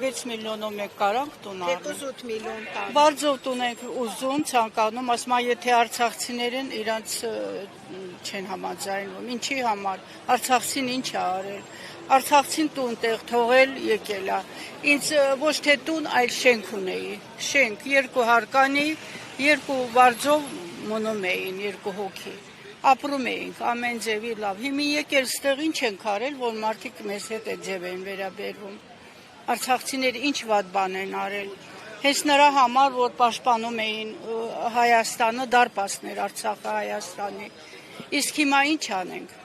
6 միլիոնով մեկ կարանք տուն առնենք։ 2-8 միլիոն տան։ Բարձով տուն ենք ուզում, ցանկանում, ասում եթե արցախցիներն իրանց չեն համաձայնվում, ինչի համար, արցախցին ինչ է արել, արցախցին տուն տեղ թողել եկել է, ինձ ոչ թե տուն, այլ շենք ունեի, շենք, 2 հարկանի, 2 բարձով մնում էին, 2 հոգի, ապրում էինք, ամեն ձևի լավ, հիմի եկել ստեղ ինչ ենք արել, որ մարդիկ մեզ հետ է ձև են վերաբերվում, արցախցիները ինչ վատ բան են արել, հենց նրա համար, որ պաշտպանում էին Հայաստանը, դարպասներ Արցախը Հայաստանի, իսկ հիմա ինչ անենք,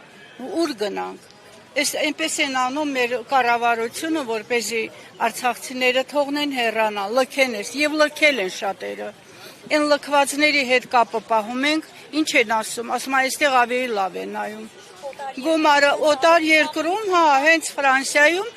ուր գնանք, այնպես են անում մեր կառավարությունը, որպեսզի արցախցիները թողնեն հեռանալ, լքեն ես, և լքել են շատերը, այն լքվածների հետ կապը պահում ենք, ինչ են ասում այստեղ ավելի լավ են նայում, գումարը օտար երկրում, հենց Ֆրանսիայում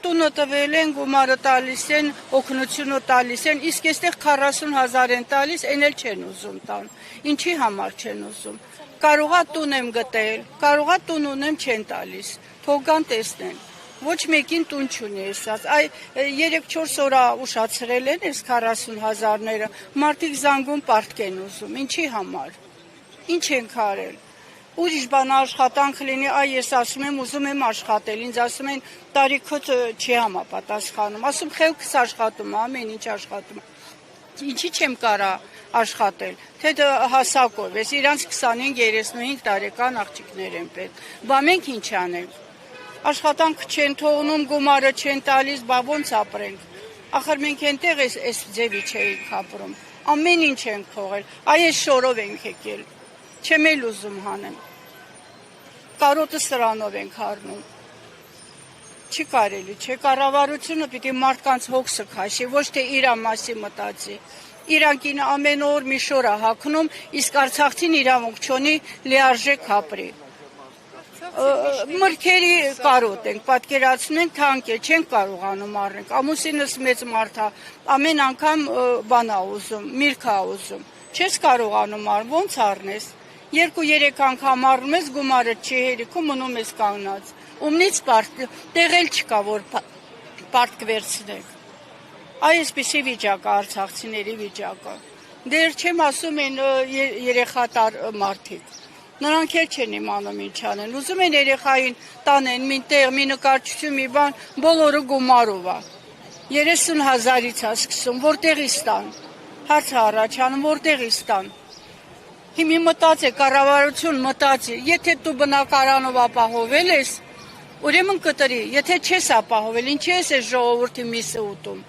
տունը տվել են, գումարը տալիս են, օգնությունը տալիս են, իսկ այստեղ 40,000 են տալիս, այն էլ չեն ուզում տան, ինչի համար չեն ուզում, կարողա տուն եմ գտել, կարողա տուն ունեմ չեն տալիս, թող գան տեսնեն, ոչ մեկին տուն չունի էսած, 3-4 օր ուշացրել են այս 40,000-ները, մարդիկ զանգում պարտք են ուզում, ինչի համար, ինչ ենք արել, ուրիշ բան աշխատանք լինի, ես ասում եմ, ուզում եմ աշխատել, ինձ ասում են տարիքոց չի համապատասխանում, ասում խելքս աշխատում, ամեն ինչ աշխատում, ինչի չեմ կարա աշխատել, թե հասակով ես, իրանց 25-35 տարեկան աղջիկներ են պետք, բա մենք ինչ անենք, աշխատանք չեն թողնում, գումարը չեն տալիս, բա ոնց ապրենք, ախր մենք ենտեղ այս ձևի չէինք ապրում, ամեն ինչ ենք թողել, այս շորով ենք եկել, չեմ էլ ուզում հանեմ, կարոտը սրանով ենք առնում, չի կարելի, չէ, կառավարությունը պիտի մարդկանց հոգսը քաշի, ոչ թե իրա մասի մտածի, իրանքին ամեն օր մի շոր է հագնում, իսկ արցախցին իրավունք չունի լիարժեք ապրի, մրգերի կարոտ ենք, պատկերացնենք թանկ է, չենք կարողանում առնենք, ամուսինս մեծ մարդ է, ամեն անգամ բան է ուզում, միրգ է ուզում, չես կարողանում առ, ոնց առնես, 2-3 անգամ առնում ես, գումարը չի հերիքում, մնում ես կանգնած, ումնից տեղել չկա, որ պարտք վերցնենք, այսպիսի վիճակը արցախցիների վիճակը, դեր չեմ ասում են երեխատար մարդիկ, նրանք էլ չեն իմանում ինչ անեն, ուզում են երեխային տանեն, մի տեղ, մի նկարչություն, մի բան, բոլորը գումարով է, 30,000-ից է սկսում, որտեղից տան, հարց է առաջանում, որտեղից տան, հիմի մտածե, կառավարություն մտածի, եթե դու բնակարանով ապահովել ես, ուրեմն կտրի, եթե չես ապահովել, ինչի ես այս ժողովրդի միսը ուտում,